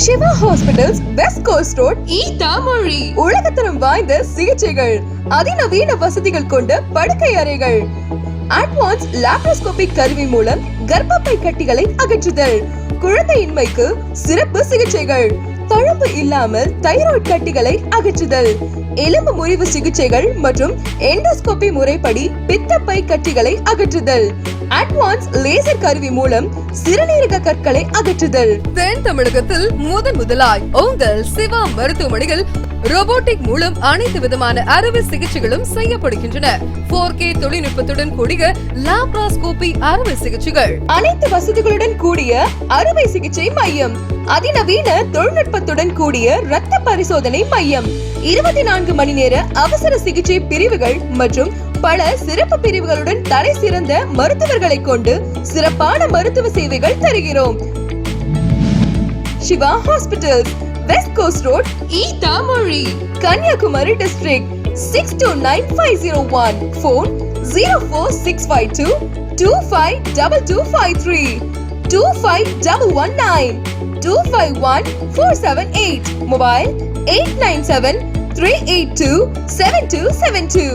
Siva hospitals west coast road Ethamozhi. உலகத்தரம் வாய்ந்த சிகிச்சைகள், அதிநவீன வசதிகள் கொண்ட படுக்கை அறைகள், அட்வான்ஸ் லாப்ரோஸ்கோபிக் கருவி மூலம் கர்ப்பப்பை கட்டிகளை அகற்றுதல், குழந்தையின்மைக்கு சிறப்பு சிகிச்சைகள், தழும்பு இல்லாமல் தைராய்டு கட்டிகளை அகற்றுதல், எலும்பு முறிவு சிகிச்சைகள் மற்றும் எண்டோஸ்கோபி முறைப்படி பித்தப்பை கட்டிகளை அகற்றுதல், அட்வான்ஸ் லேசர் கருவி மூலம் சிறுநீரக கற்களை அகற்றுதல். தென் தமிழகத்தில் முதலாய் உங்கள் சிவா மருத்துவமனைகள் ரோபோட்டிக் மூலம் அனைத்து விதமான அறுவை சிகிச்சைகளும் செய்யப்படுகின்றன. 4K தொழில்நுட்பத்துடன் கூடிய லாப்ராஸ்கோபி அறுவை சிகிச்சைகள், அனைத்து வசதிகளுடன் கூடிய அறுவை சிகிச்சை மையம், அதிநவீன தொழில்நுட்பத்துடன் கூடிய ரத்த பரிசோதனை மையம், 24 மணி நேர அவசர சிகிச்சை பிரிவுகள் மற்றும் பல சிறப்பு பிரிவுகளுடன் தலை சிறந்த மருத்துவர்களை கொண்டு சிறப்பான மருத்துவ சேவைகள் தருகிறோம். Siva hospitals, west coast road, Ethamozhi, Kanyakumari district. 629501. Phone 04652 252253 25119 251478. Mobile 897 382 7272.